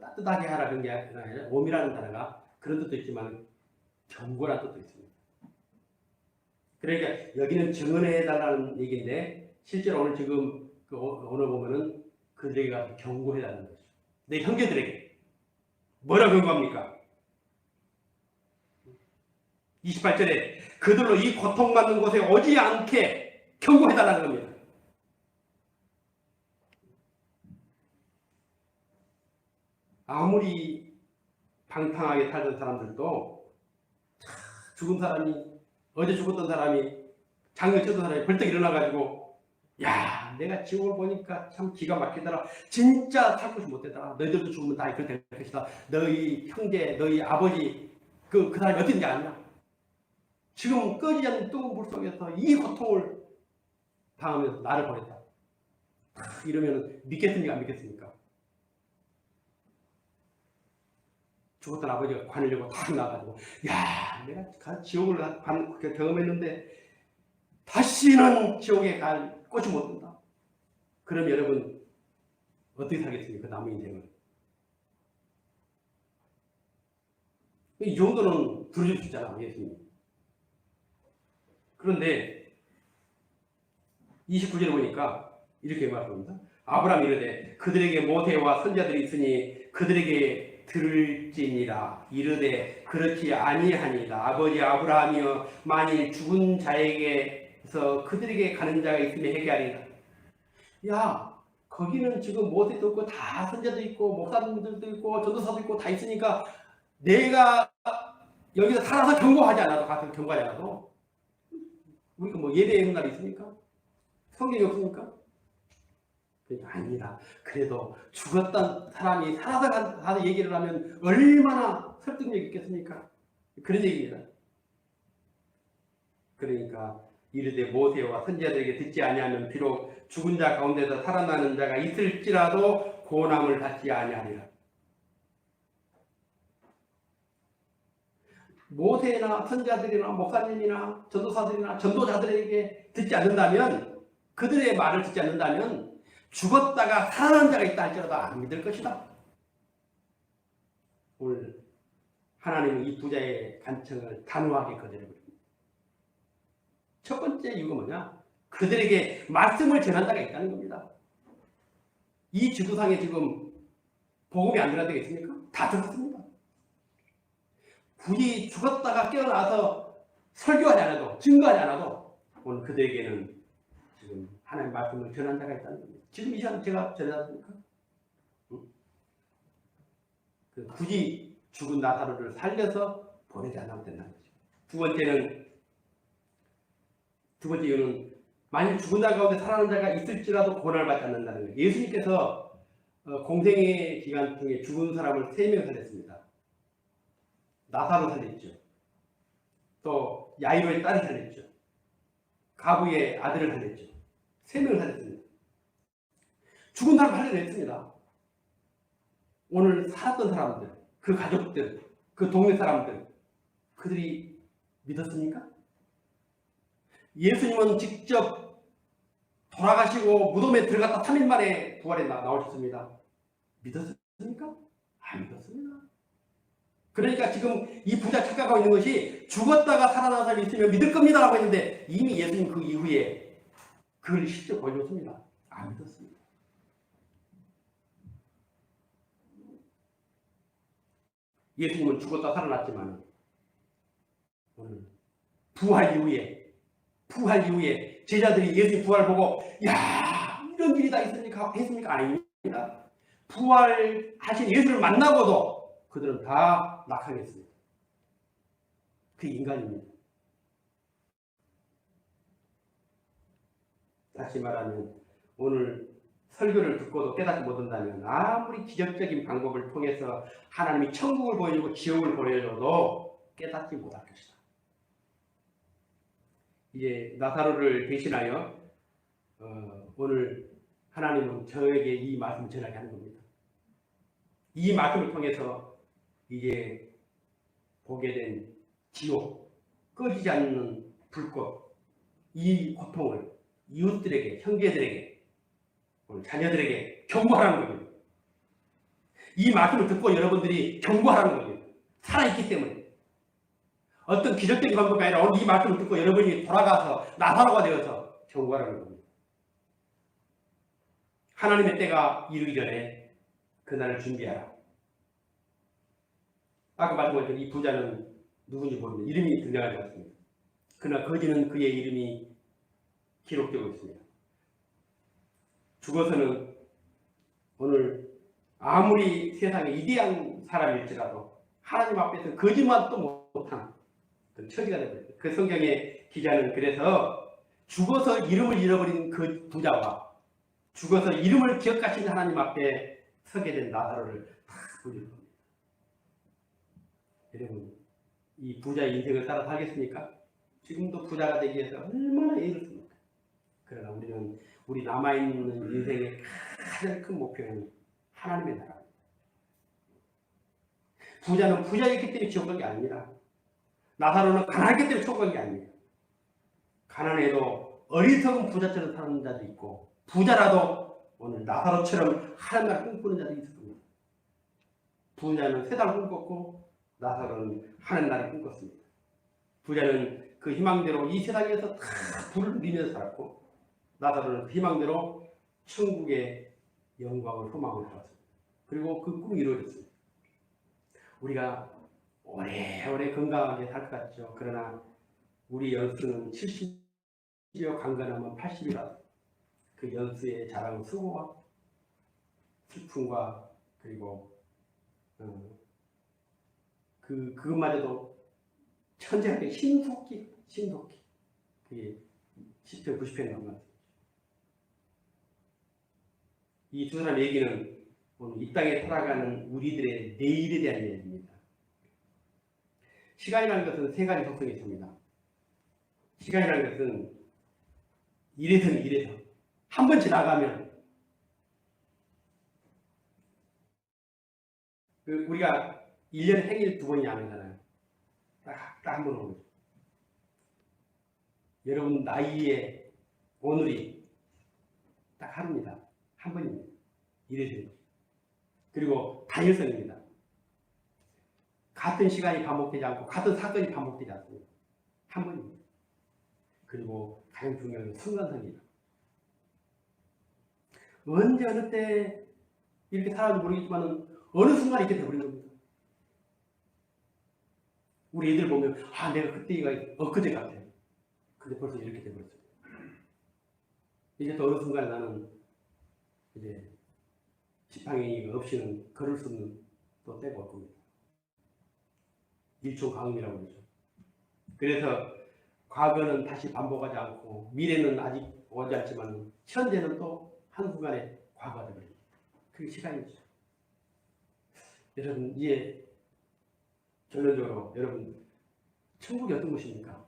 따뜻하게 하라는 게 아니라 warm이라는 단어가 그런 뜻도 있지만 경고라는 뜻도 있습니다. 그러니까 여기는 증언해달라는 얘기인데 실제로 오늘 지금 오늘 보면은 그들에게 가서 경고해달라는 거죠. 내 형제들에게 뭐라 경고합니까? 28절에 그들로 이 고통받는 곳에 오지 않게 경고해달라는 겁니다. 아무리 방탕하게 살던 사람들도 죽은 사람이 어제 죽었던 사람이 장례 치던 사람이 벌떡 일어나가지고 야 내가 지옥을 보니까 참 기가 막히더라. 진짜 살것이 못되더라. 너희들도 죽으면 다 그렇게 될 것이다. 너희 형제 너희 아버지 그 사람이 어딘지 아냐. 지금 꺼지지 않는 뜨거운 물 속에서 이 고통을 당하면서 나를 보냈다. 이러면 믿겠습니까 안 믿겠습니까? 죽었던 아버지가 관을 열고 탁 나가지고 야 내가 지옥을 경험했는데 다시는 지옥에 갈 꽃이 못 핀다. 그럼 여러분 어떻게 살겠습니까? 남의 인생을. 이 정도는 들어줄 수 있잖아, 예수님. 그런데 29절에 보니까 이렇게 말합니다. 아브라함이 이르되 그들에게 모세와 선자들이 있으니 그들에게 들을지니라. 이르되 그렇지 아니하니라. 아버지 아브라함이여 만일 죽은 자에게서 그들에게 가는 자가 있으면 회개하리라. 야, 거기는 지금 모세도 있고 다 선자도 있고 목사님들도 있고 전도사도 있고 다 있으니까 내가 여기서 살아서 경고하지 않아도 가서 경고하지 않아도 우리가 뭐 예배의 날이 있습니까? 성경이 없습니까? 그러니까 아닙니다. 그래도 죽었던 사람이 살아서 가서 얘기를 하면 얼마나 설득력 있겠습니까? 그런 얘기입니다. 그러니까 이르되 모세와 선지자들에게 듣지 아니하면 비록 죽은 자 가운데서 살아나는 자가 있을지라도 고난을 받지 아니하리라. 모세나 선지자들이나 목사님이나 전도사들이나 전도자들에게 듣지 않는다면, 그들의 말을 듣지 않는다면 죽었다가 살아난 자가 있다 할지라도 안 믿을 것이다. 오늘 하나님은 이 부자의 간청을 단호하게 거절해버립니다. 첫 번째 이유가 뭐냐? 그들에게 말씀을 전한 자가 있다는 겁니다. 이 지구상에 지금 복음이 안 들어간 데가 있습니까? 다 들었습니다. 굳이 죽었다가 깨어나서 설교하지 않아도, 증거하지 않아도 오늘 그들에게는 지금 하나님의 말씀을 전한 자가 있다는 겁니다. 지금 이 시간 제가 전해놨습니까? 굳이 죽은 나사로를 살려서 보내지 않아도 된다는 거죠. 두 번째 이유는 만일 죽은 자 가운데 살아난 자가 있을지라도 고난을 받지 않는다는 거예요. 예수님께서 공생의 기간 중에 죽은 사람을 3명 살렸습니다. 나사로 살렸죠. 또 야이로의 딸을 살렸죠. 가부의 아들을 살렸죠. 3명을 살렸습니다. 죽은 사람 살려냈습니다. 오늘 살았던 사람들, 그 가족들, 그 동네 사람들, 그들이 믿었습니까? 예수님은 직접 돌아가시고 무덤에 들어갔다 3일 만에 부활에 나오셨습니다. 믿었습니까? 안 믿었습니다. 그러니까 지금 이 부자 착각하고 있는 것이 죽었다가 살아난 사람이 있으면 믿을 겁니다 라고 했는데 이미 예수님 그 이후에 그걸 실제 보여줬습니다. 안 믿었습니다. 예수님은 죽었다 살아났지만 오늘 부활 이후에 제자들이 예수님 부활 보고 야 이런 일이 다 있습니까? 했습니까? 아닙니다. 부활하신 예수를 만나고도 그들은 다 낙항했습니다. 그 인간입니다. 다시 말하면 오늘 설교를 듣고도 깨닫지 못한다면 아무리 기적적인 방법을 통해서 하나님이 천국을 보여주고 지옥을 보여줘도 깨닫지 못할 것이다. 이제 나사로를 대신하여 오늘 하나님은 저에게 이 말씀을 전하게 하는 겁니다. 이 말씀을 통해서 이제 보게 된 지옥, 꺼지지 않는 불꽃, 이 고통을 이웃들에게, 형제들에게, 오늘 자녀들에게 경고하라는 겁니다. 이 말씀을 듣고 여러분들이 경고하라는 겁니다. 살아있기 때문에. 어떤 기적적인 방법이 아니라 오늘 이 말씀을 듣고 여러분이 돌아가서 나사로가 되어서 경고하라는 겁니다. 하나님의 때가 이르기 전에 그날을 준비하라. 아까 말씀드린 이 부자는 누군지 모릅니다. 이름이 등장하지 않습니다. 그러나 거지는 그의 이름이 기록되고 있습니다. 죽어서는 오늘 아무리 세상에 위대한 사람일지라도 하나님 앞에서 거짓말도 못한 그 처지가 되버렸어요. 그 성경의 기자는 그래서 죽어서 이름을 잃어버린 그 부자와 죽어서 이름을 기억하시는 하나님 앞에 서게 된 나사로를 다 보여줄 겁니다. 여러분, 이 부자의 인생을 따라 살겠습니까? 지금도 부자가 되기 위해서 얼마나 애썼습니까? 그러나 우리는 우리 남아있는 인생의 가장 큰 목표는 하나님의 나라입니다. 부자는 부자였기 때문에 지옥 간 게 아닙니다. 나사로는 가난했기 때문에 천국 간 게 아닙니다. 가난해도 어리석은 부자처럼 사는 자도 있고 부자라도 오늘 나사로처럼 하는 날 꿈꾸는 자도 있을 겁니다. 부자는 세 달 꿈꿨고 나사로는 하는 날을 꿈꿨습니다. 부자는 그 희망대로 이 세상에서 다 불을 누리면서 살았고 나사로는 그 희망대로 천국의 영광을 소망을 살았습니다. 그리고 그 꿈이 이루어졌습니다. 우리가 오래오래 건강하게 살 것 같죠. 그러나 우리 연수는 70이요 강건하면 80이라 그 연수의 자랑은 수고와 슬픔과 그리고 그것마저도 천재한테 신속히 그게 10편 90편 나온 것 같아요. 이 두 사람 얘기는 오늘 이 땅에 살아가는 우리들의 내일에 대한 얘기입니다. 시간이라는 것은 세 가지 속성이 있습니다. 시간이라는 것은 이래서 한 번 지나가면 우리가 1년에 생일 2번이 아니잖아요. 딱 한 번 오는 거죠. 여러분 나이에 오늘이 딱 하루입니다. 한 번입니다. 이래서 그리고 단일성입니다. 같은 시간이 반복되지 않고 같은 사건이 반복되지 않습니다. 한 번입니다. 그리고 가장 중요한 건 순간성입니다. 언제 어느 때 이렇게 살아도 모르겠지만 어느 순간 이렇게 돼버린 겁니다. 우리 애들 보면 내가 그때가 엊그제 같아요. 근데 벌써 이렇게 돼버렸어요. 이제 또 어느 순간 나는 이제 지팡이가 없이는 걸을 수 없는 또 때가 올 겁니다. 일종강음이라고 그러죠. 그래서 과거는 다시 반복하지 않고 미래는 아직 오지 않지만 현재는 또 한순간에 과거가 되버립니다. 그게 시간이죠. 여러분 이제 결론적으로 여러분 천국이 어떤 곳입니까?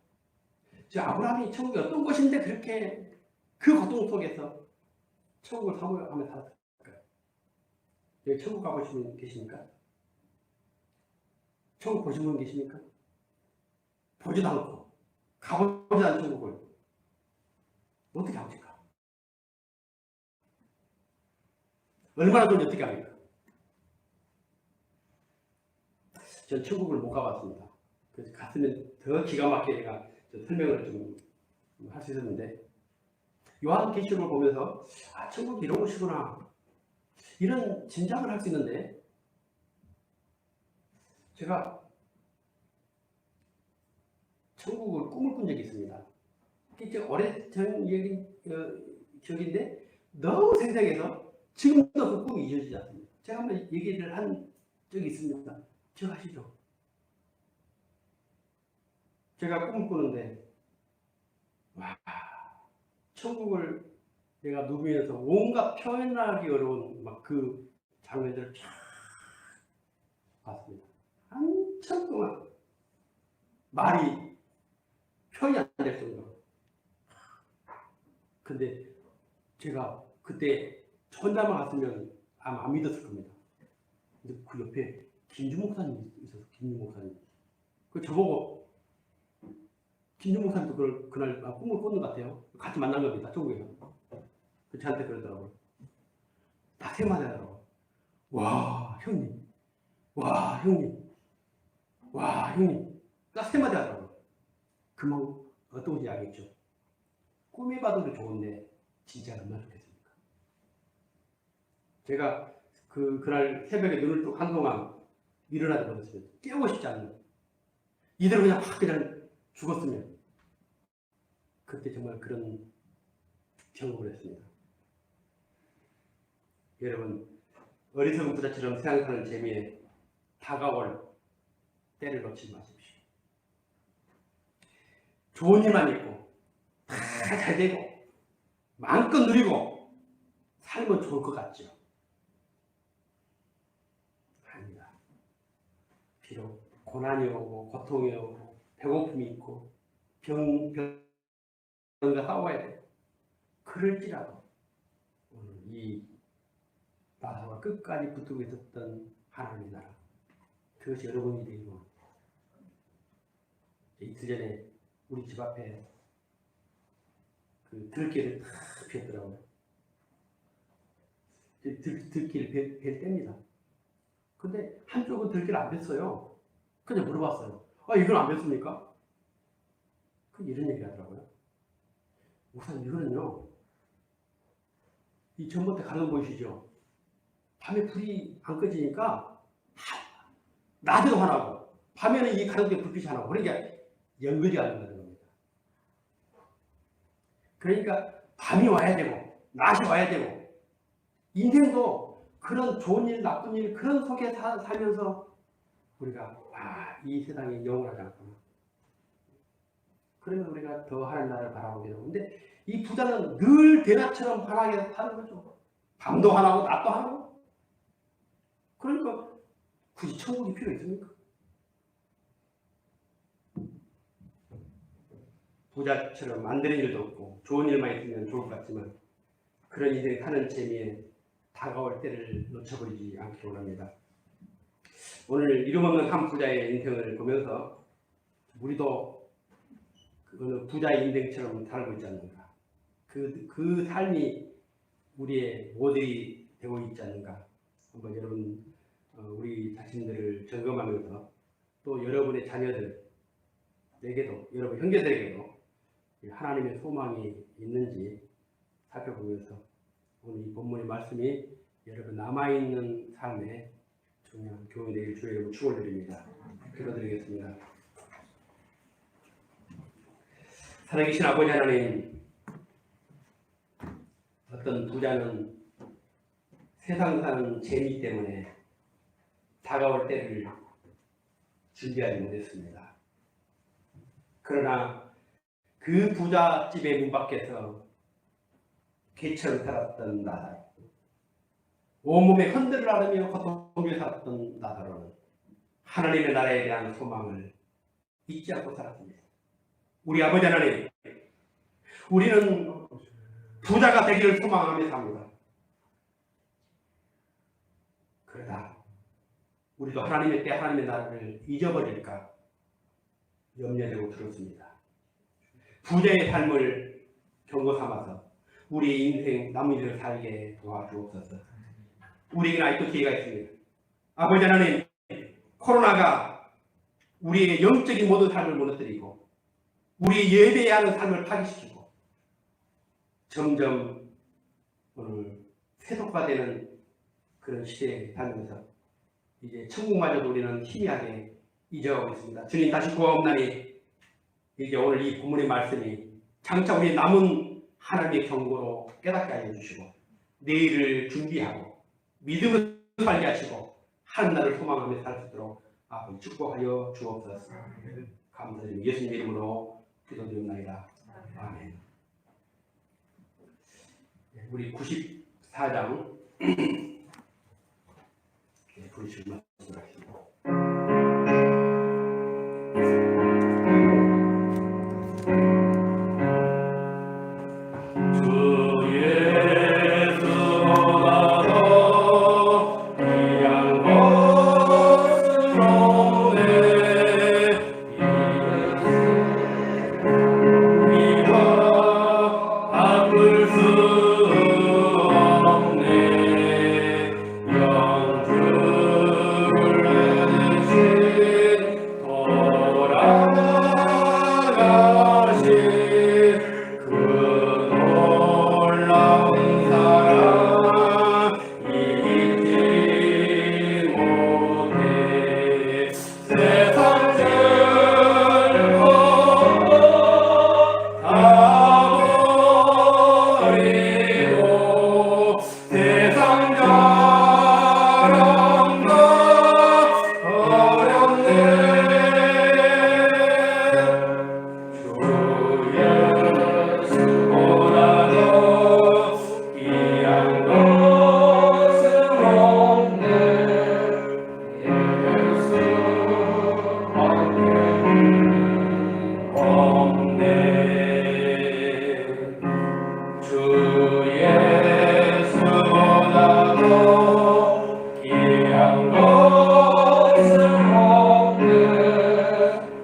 아브라함이 천국이 어떤 곳인데 그렇게 그 고통 속에서 천국을 사모하며 살았을까요? 여기 천국 가보신 분 계십니까? 천국 보신 분 계십니까? 보지도 않고 가보지도 않은 천국을 어떻게 합니까? 얼마나 돈이 어떻게 합니까? 전 천국을 못 가봤습니다. 그래서 갔으면 더 기가 막히게 제가 설명을 좀 할 수 있었는데 요한계시록을 보면서 천국이 이런 곳이구나 이런 짐작을 할 수 있는데 제가 천국을 꿈을 꾼 적이 있습니다. 이게 오래전 기억인데 너무 생생해서 지금도 그 꿈이 이어지지 않습니다. 제가 한번 얘기를 한 적이 있습니다. 기억하시죠? 제가 꿈을 꾸는데 천국을 내가 누비면서 온갖 표현하기 어려운 그 장면들을 쫙 봤습니다. 한참 동안 말이 표현이 안 될 정도로. 근데 제가 그때 천담을 갔으면 아마 안 믿었을 겁니다. 근데 그 옆에 김준 목사님이 있어서 김준 목사님. 그 저보고 김준 목사님도 그날 꿈을 꿨는 것 같아요. 같이 만난 겁니다. 천국에서. 저한테 그러더라고요. 딱 세 마디 하더라고요. 와 형님. 와 형님. 와 형님. 딱 세 마디 하더라고요. 그만 어떤 건지 알겠죠. 꿈에 봐도 좋은데 진짜 얼마나 좋겠습니까? 제가 그날 새벽에 눈을 뚝 한동안 일어나지 못했어요. 깨우고 싶지 않는. 이대로 그냥 죽었으면. 그때 정말 그런 경험을 했습니다. 여러분 어리석은 부자처럼 세상 사는 재미에 다가올 때를 놓치지 마십시오. 좋은 일만 있고 다 잘 되고 마음껏 누리고 살면 좋을 것 같죠? 아닙니다. 비록 고난이 오고 고통이 오고 배고픔이 있고 병과 싸워야 돼요. 그럴지라도 오늘 이 나사로가 끝까지 붙들고 있었던 하나님의 나라 그것이 여러분이 되고 이틀 전에 우리 집 앞에 그 들깨를 탁 폈더라고요. 들깨를 뵐 때입니다. 근데 한쪽은 들깨를 안 폈어요. 그냥 물어봤어요. 아, 이건 안 폈습니까? 그 이런 얘기 하더라고요. 우선 이거는요, 이 전봇대 가는 거 보이시죠? 밤에 불이 안 꺼지니까 낮에도 화나고 밤에는 이 가는데 불빛이 안 나고, 그러니까 연결이 안 된다는 겁니다. 그러니까 밤이 와야 되고 낮이 와야 되고, 인생도 그런 좋은 일 나쁜 일 그런 속에 살면서 우리가 이 세상에 영원하지 않구나. 그러면 우리가 더 하나님 나라를 바라보게 되고, 근데 이 부자는 늘 대낮처럼 환하게 사는 거죠. 밤도 환하고 낮도 환하고. 그러니까 굳이 천국이 필요 있습니까? 부자처럼 만드는 일도 없고 좋은 일만 있으면 좋을 것 같지만, 그런 인생 사는 재미에 다가올 때를 놓쳐버리지 않기를 원합니다. 오늘 이름 없는 한 부자의 인생을 보면서 우리도 그 부자의 인생처럼 살고 있지 않는가, 그 삶이 우리의 모델이 되고 있지 않는가, 한번 여러분 우리 자신들을 점검하면서 또 여러분의 자녀들에게도, 여러분 형제들에게도 하나님의 소망이 있는지 살펴보면서 오늘 이 본문의 말씀이 여러분 남아있는 삶에 중요한 교훈이 되길 주의 이름으로 축원드립니다. 기도드리겠습니다. 살아계신 아버지 하나님, 어떤 부자는 세상 사는 재미 때문에 다가올 때를 준비하지 못했습니다. 그러나 그 부잣집의 문 밖에서 개처럼 살았던 나달, 온몸에 흔들을 앓으며 고통을 살았던 나달은 하나님의 나라에 대한 소망을 잊지 않고 살았습니다. 우리 아버지 하나님, 우리는 부자가 되기를 소망하며 삽니다. 그러다 우리도 하나님의 때 하나님의 나라를 잊어버릴까 염려되고 들었습니다. 부자의 삶을 경고 삼아서 우리의 인생 남은 일을 살게 도와주옵소서. 우리에게는 아직도 기회가 있습니다. 아버지 하나님, 코로나가 우리의 영적인 모든 삶을 무너뜨리고 우리의 예배해야 하는 삶을 파괴시키고 점점 오늘 세속화되는 그런 시대에 살면서 이제 천국마저도 우리는 희미하게 잊어가고 있습니다. 주님, 다시 구하옵나니 이제 오늘 이 본문의 말씀이 장차 우리의 남은 하나님의 경고로 깨닫게 하여 주시고 내일을 준비하고 믿음을 살게 하시고 하나님 나라를 소망하며 살 수 있도록 아버지 축복하여 주옵소서. 감사드립니다. 예수님 이름으로 기도드립니다. 아멘. 우리 94장 부르시고 말씀하십니다.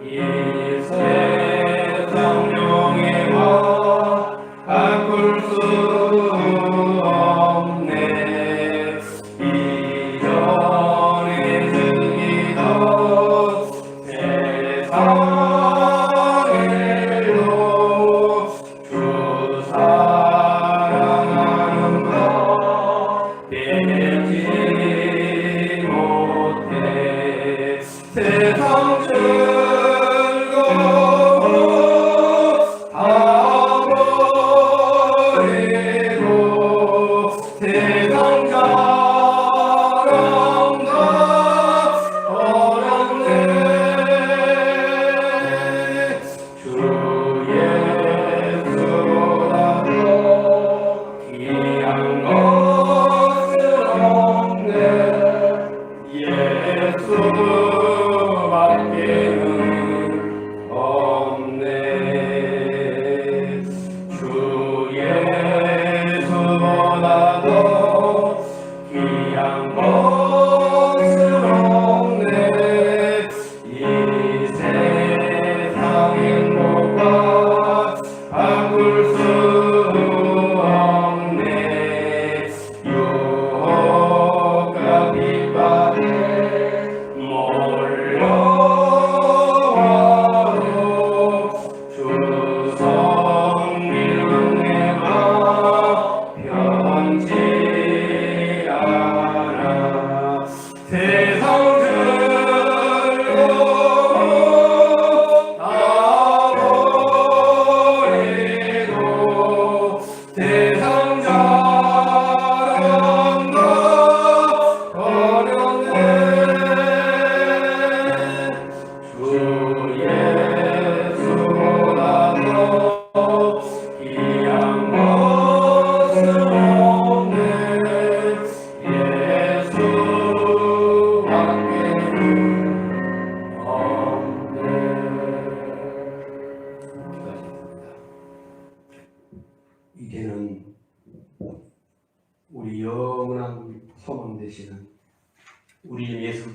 이 세상 영에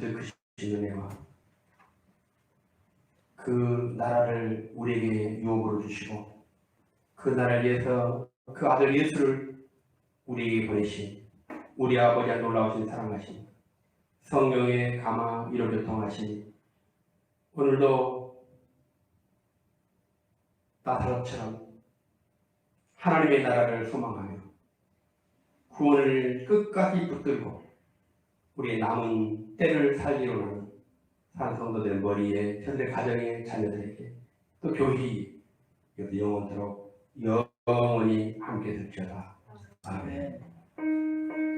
그리스도의 크신 은혜와 그 나라를 우리에게 유업으로 주시고 그 나라를 위해서 그 아들 예수를 우리에게 보내신 우리 아버지의 놀라우신 사랑하신 성령의 감화 위로 교통하신 오늘도 나사로처럼 하나님의 나라를 소망하며 구원을 끝까지 붙들고 우리의 남은 때를 살기로 하는 사는 성도들 머리에 현대 가정의 자녀들에게 또 교회 영원토록 영원히 함께 될지어다. 아멘.